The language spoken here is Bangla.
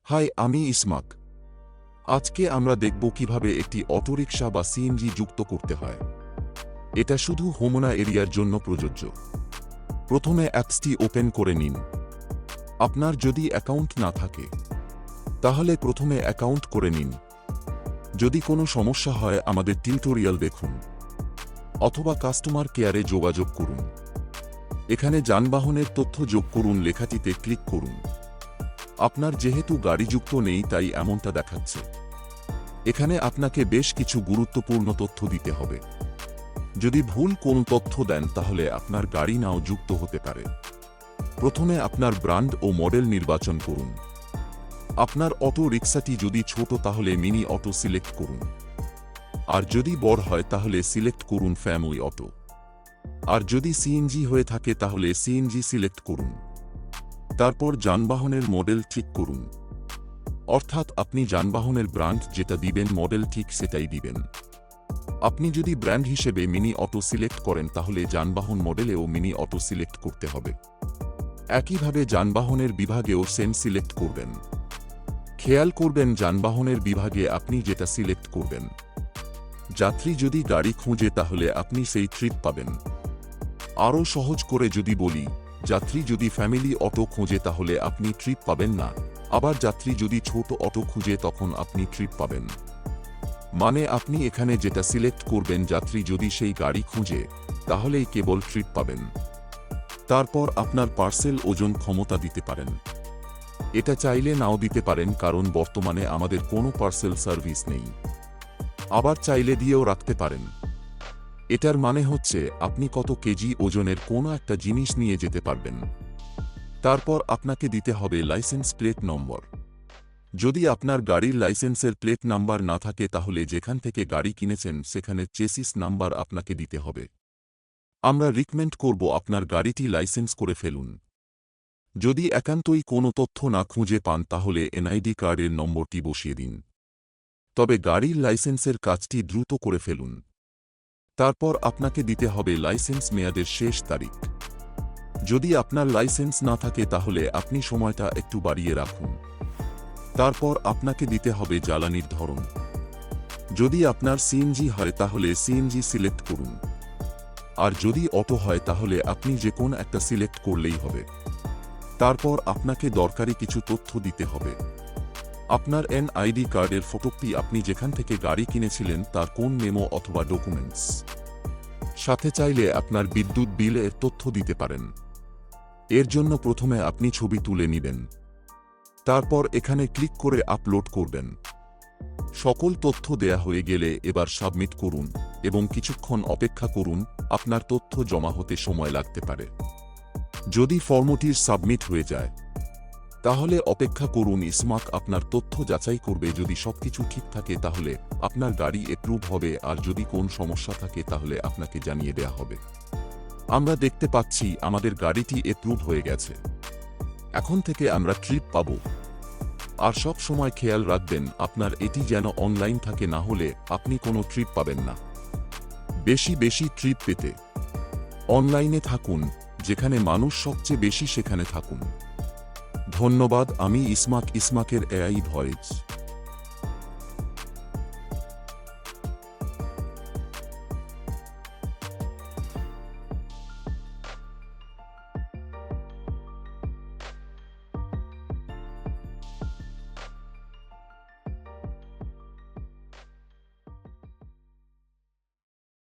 হাই, আমি ইসমাক। আজকে আমরা দেখব কিভাবে একটি অটোরিকশা বা সিএনজি যুক্ত করতে হয়। এটা শুধু হোমনা এরিয়ার জন্য প্রযোজ্য। প্রথমে অ্যাপসটি ওপেন করে নিন। আপনার যদি অ্যাকাউন্ট না থাকে তাহলে প্রথমে অ্যাকাউন্ট করে নিন। যদি কোনো সমস্যা হয় আমাদের টিউটোরিয়াল দেখুন অথবা কাস্টমার কেয়ারে যোগাযোগ করুন। এখানে যানবাহনের তথ্য যোগ করুন লেখাটিতে ক্লিক করুন। আপনার যেহেতু গাড়ি যুক্ত নেই তাই এমনটা দেখাচ্ছে। এখানে আপনাকে বেশ কিছু গুরুত্বপূর্ণ তথ্য দিতে হবে। যদি ভুল কোন তথ্য দেন তাহলে আপনার গাড়ি নাও যুক্ত হতে পারে। প্রথমে আপনার ব্র্যান্ড ও মডেল নির্বাচন করুন। আপনার অটো রিকশাটি যদি ছোট তাহলে মিনি অটো সিলেক্ট করুন, আর যদি বড় হয় তাহলে সিলেক্ট করুন ফ্যামিলি অটো, আর যদি সিএনজি হয়ে থাকে তাহলে সিএনজি সিলেক্ট করুন। তারপর যানবাহনের মডেল ঠিক করুন, অর্থাৎ আপনি যানবাহনের ব্র্যান্ড যেটা দিবেন মডেল ঠিক সেটাই দিবেন। আপনি যদি ব্র্যান্ড হিসেবে মিনি অটো সিলেক্ট করেন তাহলে যানবাহন মডেলেও মিনি অটো সিলেক্ট করতে হবে। একইভাবে যানবাহনের বিভাগেও সেম সিলেক্ট করবেন। খেয়াল করবেন যানবাহনের বিভাগে আপনি যেটা সিলেক্ট করবেন, যাত্রী যদি গাড়ি খুঁজে তাহলে আপনি সেই ট্রিপ পাবেন। আরও সহজ করে যদি বলি, যাত্রী যদি ফ্যামিলি অটো খুঁজে তাহলে আপনি ট্রিপ পাবেন না, আবার যাত্রী যদি ছোট অটো খুঁজে তখন আপনি ট্রিপ পাবেন। মানে আপনি এখানে যেটা সিলেক্ট করবেন যাত্রী যদি সেই গাড়ি খুঁজে তাহলেই কেবল ট্রিপ পাবেন। তারপর আপনার পার্সেল ওজন ক্ষমতা দিতে পারেন। এটা চাইলে নাও দিতে পারেন কারণ বর্তমানে আমাদের কোনো পার্সেল সার্ভিস নেই। আবার চাইলে দিয়েও রাখতে পারেন। এটার মানে হচ্ছে আপনি কত কেজি ওজনের কোনো একটা জিনিস নিয়ে যেতে পারবেন। তারপর আপনাকে দিতে হবে লাইসেন্স প্লেট নম্বর। যদি আপনার গাড়ির লাইসেন্সের প্লেট নাম্বার না থাকে তাহলে যেখান থেকে গাড়ি কিনেছেন সেখানে চেসিস নাম্বার আপনাকে দিতে হবে। আমরা রিকমেন্ড করব আপনার গাড়িটি লাইসেন্স করে ফেলুন। যদি একান্তই কোনো তথ্য না খুঁজে পান তাহলে এনআইডি কার্ডের নম্বরটি বসিয়ে দিন। তবে গাড়ির লাইসেন্সের কাজটি দ্রুত করে ফেলুন। তারপর আপনাকে দিতে হবে লাইসেন্স মেয়াদের শেষ তারিখ। যদি আপনার লাইসেন্স না থাকে তাহলে আপনি সময়টা একটু বাড়িয়ে রাখুন। তারপর আপনাকে দিতে হবে জ্বালানির ধরন। যদি আপনার সিএনজি হয় তাহলে সিএনজি সিলেক্ট করুন, আর যদি অটো হয় তাহলে আপনি যে কোন একটা সিলেক্ট করলেই হবে। তারপর আপনাকে দরকারি কিছু তথ্য দিতে হবে। আপনার এনআইডি কার্ডের ফটোকপি, আপনি যেখান থেকে গাড়ি কিনেছিলেন তার কোন মেমো অথবা ডকুমেন্টস। সাথে চাইলে আপনার বিদ্যুৎ বিল এর তথ্য দিতে পারেন। এর জন্য প্রথমে আপনি ছবি তুলে নেবেন। তারপর এখানে ক্লিক করে আপলোড করবেন। সকল তথ্য দেয়া হয়ে গেলে এবার সাবমিট করুন এবং কিছুক্ষণ অপেক্ষা করুন। আপনার তথ্য জমা হতে সময় লাগতে পারে। যদি ফর্মটির সাবমিট হয়ে যায় তাহলে অপেক্ষা করুন। ইসমাক আপনার তথ্য যাচাই করবে। যদি সবকিছু ঠিক থাকে তাহলে আপনার গাড়ি এপ্রুভ হবে, আর যদি কোন সমস্যা থাকে তাহলে আপনাকে জানিয়ে দেয়া হবে। আমরা দেখতে পাচ্ছি আমাদের গাড়িটি এপ্রুভ হয়ে গেছে। এখন থেকে আমরা ট্রিপ পাব। আর সব সময় খেয়াল রাখবেন আপনার এটি যেন অনলাইন থাকে, না হলে আপনি কোনো ট্রিপ পাবেন না। বেশি বেশি ট্রিপ পেতে অনলাইনে থাকুন, যেখানে মানুষ সবচেয়ে বেশি সেখানে থাকুন। ধন্যবাদ। আমি ইসমাক, ইসমাকের এআই ভয়েস।